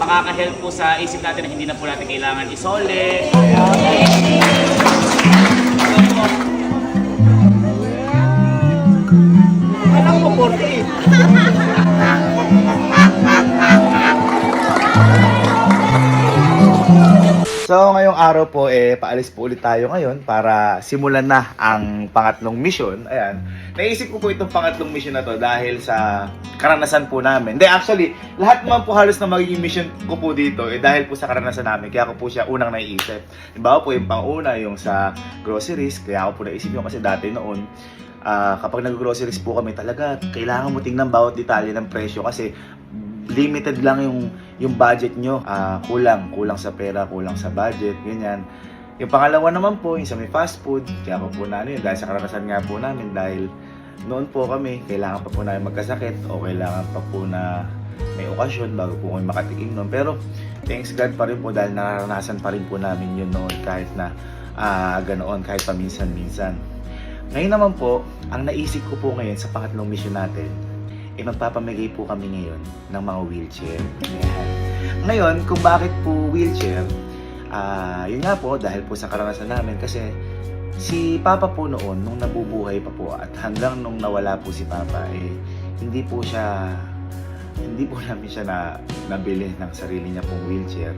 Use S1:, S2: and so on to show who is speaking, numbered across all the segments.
S1: makaka-help po sa isip natin na hindi na po natin kailangan isole. Alam mo po
S2: So ngayong araw po paalis po ulit tayo ngayon para simulan na ang pangatlong mission. Ayan. Naisip ko po itong pangatlong mission na to dahil sa karanasan po namin. Hindi, actually, lahat naman po halos na magiging mission ko po dito dahil po sa karanasan namin. Kaya ko po siya unang naiisip. Diba po yung pang-una, yung sa groceries. Kaya ako po naisip yun kasi dati noon, kapag nag-groceries po kami talaga, kailangan mo tingnan bawat detalye ng presyo kasi limited lang yung budget nyo. Kulang sa pera, kulang sa budget, ganyan. Yung pangalawa naman po, yung sa may fast food, kaya ako po na yun, dahil sa karanasan nga po namin, dahil noon po kami, kailangan pa po namin magkasakit o kailangan pa po na may okasyon bago po kami makatikim noon. Pero thanks God pa rin po dahil naranasan pa rin po namin yun noon kahit na ganoon, kahit paminsan-minsan. Ngayon naman po, ang naisip ko po ngayon sa pangatlong mission natin, magpapamigay po kami ngayon ng mga wheelchair. Ayan. Ngayon, kung bakit po wheelchair, yun nga po, dahil po sa karanasan namin kasi si Papa po noon, nung nabubuhay pa po at hanggang nung nawala po si Papa, hindi po namin siya nabili ng sarili niya pong wheelchair.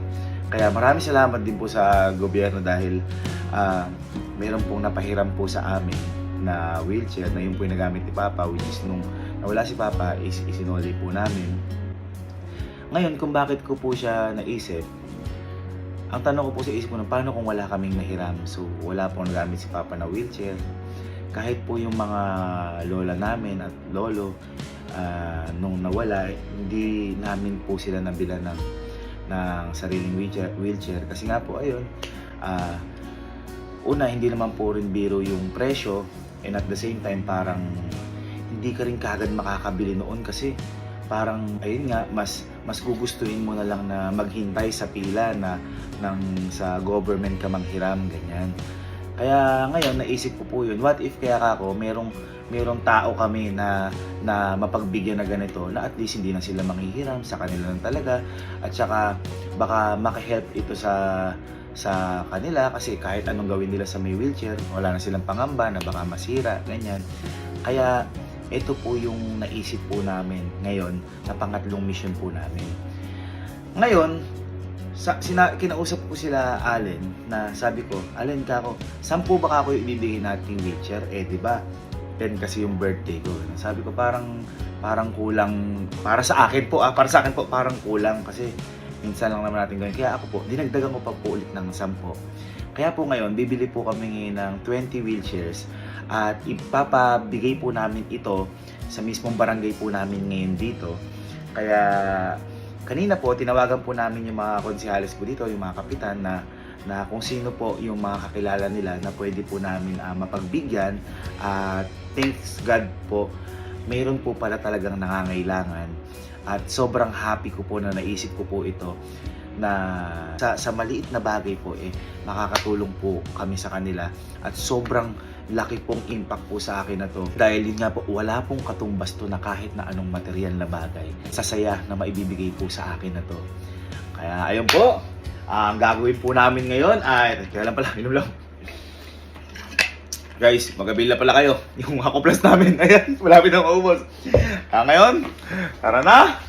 S2: Kaya maraming salamat din po sa gobyerno dahil meron pong napahiram po sa amin na wheelchair na yun po yung nagamit ni Papa, which is nung nawala si Papa is isinoli po namin. Ngayon, kung bakit ko po siya naisip, ang tanong ko po sa isip ko, paano kung wala kaming nahiram? So, wala pong nagamit si Papa na wheelchair. Kahit po yung mga lola namin at lolo, nung nawala, hindi namin po sila nabila ng sariling wheelchair. Kasi nga po, ayun, una, hindi naman po rin biro yung presyo, and at the same time, parang hindi ka rin kagad makakabili noon kasi parang, ayun nga, mas gugustuhin mo na lang na maghintay sa pila sa government ka manghiram, ganyan. Kaya ngayon, naisip ko po yun, what if kaya ako, merong tao kami na mapagbigyan na ganito, na at least hindi na sila manghihiram, sa kanila lang talaga, at saka baka makahelp ito sa kanila kasi kahit anong gawin nila sa may wheelchair, wala na silang pangamba na baka masira, ganyan. Kaya ito po yung naisip po namin ngayon na pangatlong mission po namin. Ngayon, kinausap ko sila Allen na sabi ko, Allen kako, saan po ba ako ibibigay nating wheelchair? Di ba? 10 kasi yung birthday ko. Sabi ko parang kulang para sa akin po, parang kulang kasi minsan lang naman natin gawin. Kaya ako po, dinagdagan ko pa po ulit ng 10. Kaya po ngayon, bibili po kami ng 20 wheelchairs at ipapabigay po namin ito sa mismong barangay po namin ngayon dito. Kaya kanina po, tinawagan po namin yung mga konsehales po dito, yung mga kapitan na kung sino po yung mga kakilala nila na pwede po namin mapagbigyan. At thanks God po, mayroon po pala talagang nangangailangan. At sobrang happy ko po na naisip ko po ito na sa maliit na bagay po makakatulong po kami sa kanila at sobrang laki pong impact po sa akin na to dahil yun nga po wala pong katumbas to na kahit na anong material na bagay sa saya na maibibigay po sa akin na to. Kaya ayun po, ang gagawin po namin ngayon ay kaya lang pala, inom lang. Guys, mag-avail na pala kayo. Yung Ako Plus namin, ayan, malapit na maubos. Kaya ngayon, tara na!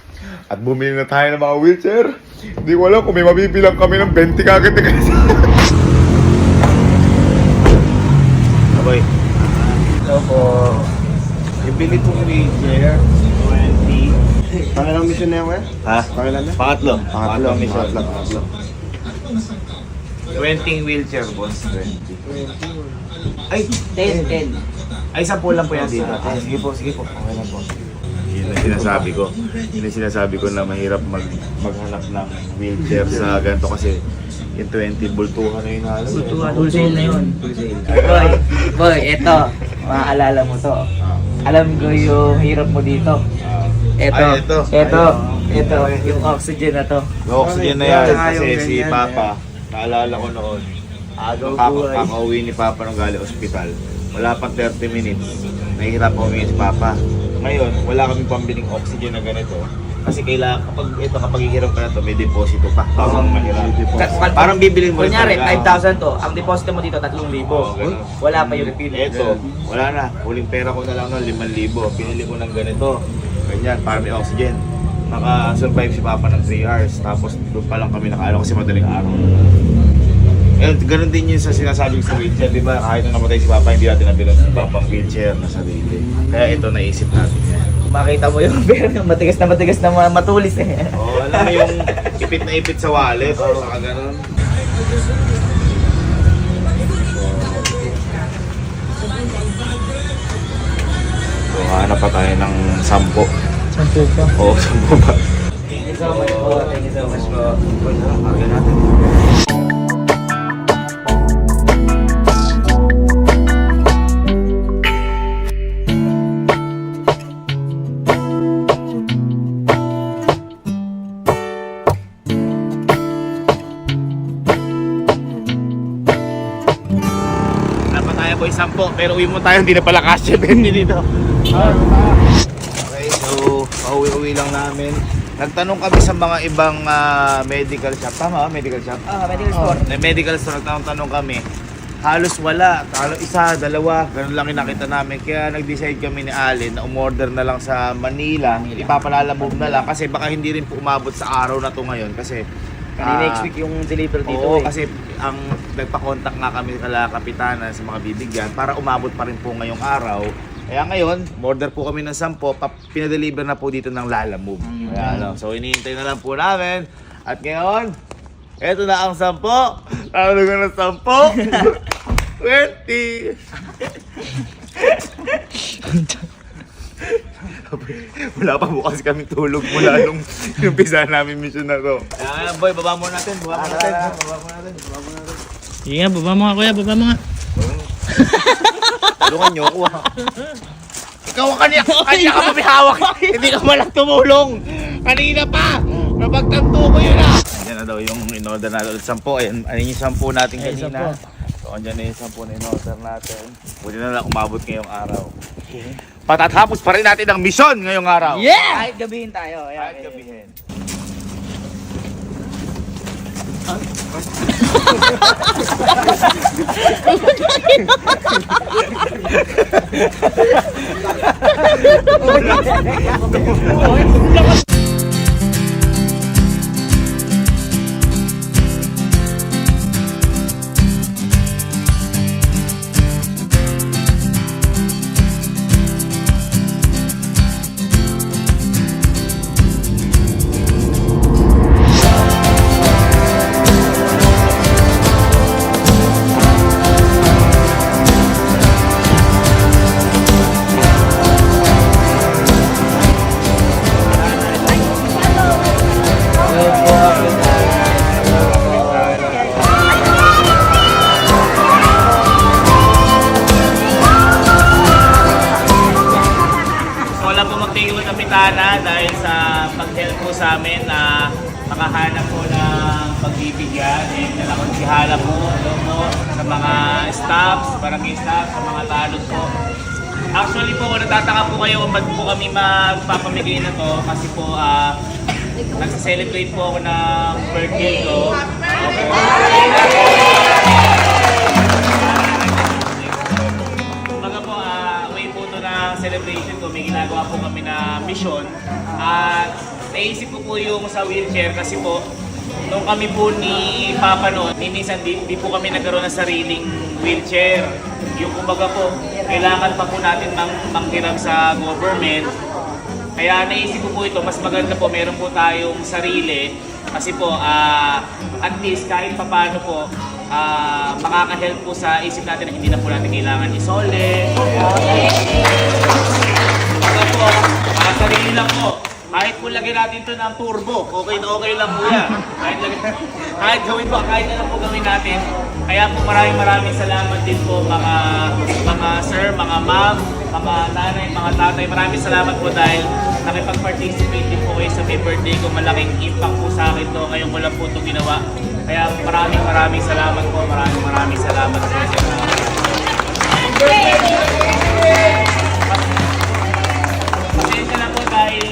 S2: At bumili na tayo ng mga wheelchair. Hindi ko alam kung may mabibilang kami ng 20 kagad na kasi. Aboy. Hello po. Ibili pong wheelchair, 20.
S3: Pangalang mission na yan, eh?
S2: Ha?
S3: Pangalan na?
S2: Pangatlo.
S3: Pangatlo.
S2: mission.
S3: Pangatlo.
S2: 20 wheelchair, boss. 20. Ay,
S4: 10.
S2: Ay, 10 lang po yan dito. Sige po. Okay lang po. Yun ang sinasabi ko na mahirap maghanap ng wheelchair sa ganito kasi yung 20 bultuhan na yun halos.
S4: Wholesale na yun. Boy, eto. Maaalala mo to. Alam ko yung hirap mo dito. Eto. Yung oxygen na to.
S2: Yung oxygen na yan kasi si Papa, naalala ko noon, kakauwi ni Papa nung galing ospital. Wala pang 30 minutes, nahihirap ako si Papa. Ngayon, wala kaming pambiling oxygen na ganito. Kasi kailangan, kapag hihiram ka na to, may deposito pa. Parang mahirap.
S4: Ka-
S2: Parang bibilin mo rin
S4: Kunyari,
S2: talaga.
S4: 5,000 to. Ang deposito mo dito, 3,000.
S2: Ganun.
S4: Wala pa yung refill.
S2: Eto, wala na. Huling pera ko na lang noon, 5,000. Pinili ko ng ganito. Ganyan, para may oxygen. Naka-survive si Papa ng 3 hours. Tapos doon pa lang kami nakaano kasi madaling araw. Eh, ganun din yun sa sinasabing sa wheelchair, di ba? Kahit nung namatay si Papa, hindi natin nabilang si Papa ang wheelchair na sarili. Kaya ito naisip natin yan.
S4: Makita mo yung pera, matigas na matulis eh.
S2: Oo, alam mo yung ipit na ipit sa wallet, o saka ganun. So, hanap pa tayo ng 10.
S4: Sampo pa.
S2: Oo, 10 ba?
S4: Thank you so much po. Thank you so much po.
S2: Kaya natin. Dapat tayo po 10, pero uwi mo tayo, hindi na pala cash 20 dito. Okay, so pauwi-uwi lang namin. Nagtanong kami sa mga ibang medical shop. Tama ba? Medical shop?
S4: Medical store.
S2: Medical store, nagtanong kami. Halos wala. Halos isa, dalawa. Ganun lang yung nakita namin. Kaya nag-decide kami ni Alin na umorder na lang sa Manila. Ipapalalamove na lang. Kasi baka hindi rin po umabot sa araw na to ngayon. Kasi
S4: Next week yung deliver dito
S2: oo,
S4: eh.
S2: kasi ang nagpa-contact nga kami kala kapitanan sa mga bibigyan para umabot pa rin po ngayong araw. Kaya ngayon, order po kami ng 10, pinadeliver na po dito ng Lalamove. Kaya, so iniintay na lang po namin. At ngayon, eto na ang 10. Tawag ko ng 10. 20. Wala pa bukas kami tulog mula nung umpisa namin mission na to. Ayan, boy, baba mo natin. Baba mo natin.
S3: Sige nga, baba mo nga kuya, baba mo nga.
S2: Tulungan niyo ako ha. Ikaw ang kanya ka mabihawak. Hindi ka malang tumulong. Kanina pa. Napagtanto ko yun ha. Ayan na daw yung in-order natin ulit 10. Ayan yung 10 natin kanina. So andyan na yung 10 na in-order natin. Pwede na lang umabot ngayong araw. Patatapos pa rin natin ang mission ngayong araw.
S4: Yeah! Kahit gabihin tayo. Ayan,
S2: Kahit gabihin. Wala po magtigil ng kapitana dahil sa pag-help po sa amin na makahanap po ng pagbibigyan. Nalakonsihala po, sa mga staffs, barangay staff, sa mga talod po. Actually po, kung natataka po kayo kung ba't po kami magpapamigay na to kasi po nagsa-celebrate po ako ng birthday ko. Celebration ko, may ginagawa po kami na mission at naisip ko po yung sa wheelchair kasi po nung kami po ni Papa noon, minsan di po kami nagkaroon ng sariling wheelchair. Yung kumbaga po, kailangan pa po natin manghiram sa government. Kaya naisip ko po ito, mas maganda po meron po tayong sarili kasi po at least kahit papaano po makaka-help po sa isip natin na hindi na po natin kailangan isole. Baka po, sarili lang po. Kahit po lagyan natin ito ng turbo, okay na okay lang po yan. Kahit gawin po, kahit na lang po gawin natin. Kaya po maraming salamat din po mga sir, mga ma'am, mga nanay, mga tatay. Maraming salamat po dahil nakipag-participate din po kayo sa may birthday ko. Malaking impact po sa akin to. Ngayon ko lang po ito ginawa. Kaya maraming salamat po. Maraming salamat po. Pasensya na po dahil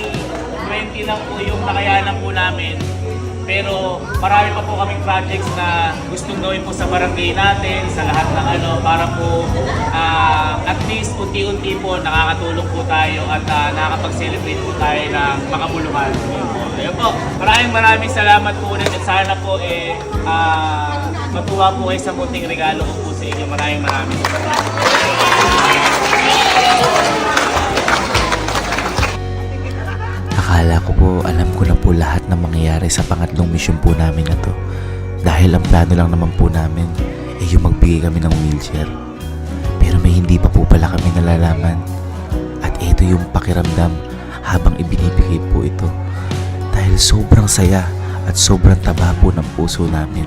S2: 20
S1: konti lang po yung nakayanan po namin. Pero marami pa po kaming projects na gustong gawin po sa barangay natin, sa lahat ng ano, para po at least unti-unti po nakakatulong po tayo at nakakapag-celebrate po tayo ng makabuluhan. Ayun po, maraming salamat po ulit at sana po matuwa po kayo sa munting regalo ko po sa inyo. Maraming salamat.
S5: Akala ko po, alam ko na po lahat ng mangyayari sa pangatlong misyon po namin na to. Dahil ang plano lang naman po namin ay yung magbigay kami ng wheelchair. Pero may hindi pa po pala kami nalalaman. At ito yung pakiramdam habang ibinibigay po ito. Dahil sobrang saya at sobrang taba po ng puso namin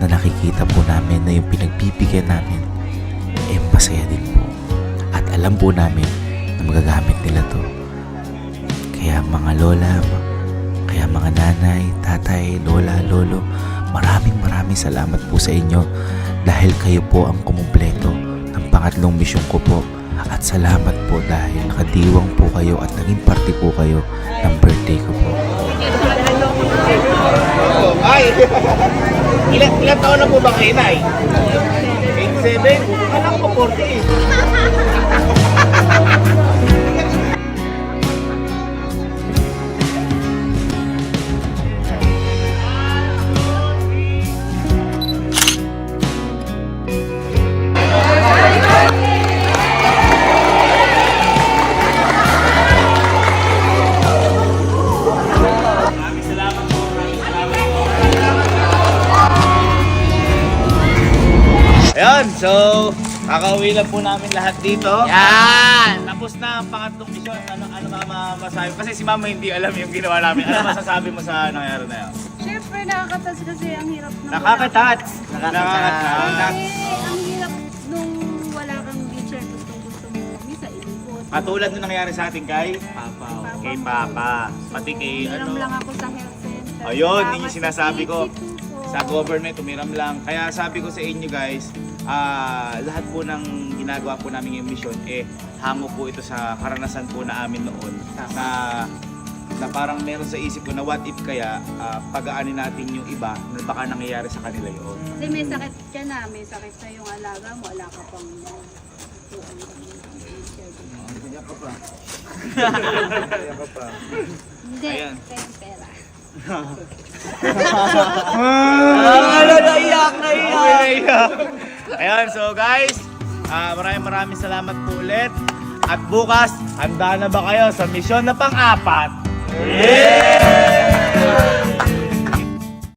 S5: na nakikita po namin na yung pinagbibigyan namin ay masaya din po. At alam po namin na magagamit nila to. Kaya mga lola, kaya mga nanay, tatay, lola, lolo, maraming salamat po sa inyo dahil kayo po ang kumumpleto ng pangatlong misyon ko po. At salamat po dahil nakadiwang po kayo at naging parte po kayo ng birthday ko po.
S1: Ay! Ilan taon na po ba kayo, Nay? 87? Alam ko 40. Ayan, so kakauwi na po namin lahat dito.
S4: Yan!
S1: Tapos na ang pangatlong misyon. Ano masasabi? Kasi si Mama hindi alam yung ginawa namin. Ano masasabi mo sa nangyari na yun?
S6: Siyempre, nakakatas kasi ang hirap ng
S1: Nakakatats!
S6: ang hirap nung wala kang wheelchair, gusto mo misa ilibot.
S1: Katulad nung nangyari sa atin kay kay Papa. Pati kay
S6: Hiram lang ako sa health center.
S1: Ayun,
S6: Tapos
S1: yun yung sinasabi ko.
S6: sa
S1: Sa government, tumiram lang. Kaya sabi ko sa inyo guys, lahat po ng ginagawa po namin yung mission, hango po ito sa karanasan po na amin noon. Na parang meron sa isip ko na what if kaya pag-aanin natin yung iba na baka nangyayari sa kanila yun.
S6: Kasi may sakit ka na, may sakit na yung alaga mo, wala ka pang Hindi,
S1: Ayan.
S6: kaya pera.
S4: Naiyak!
S1: Ayan, so guys, maraming salamat po ulit. At bukas, handa na ba kayo sa misyon na pang-apat? Yeah!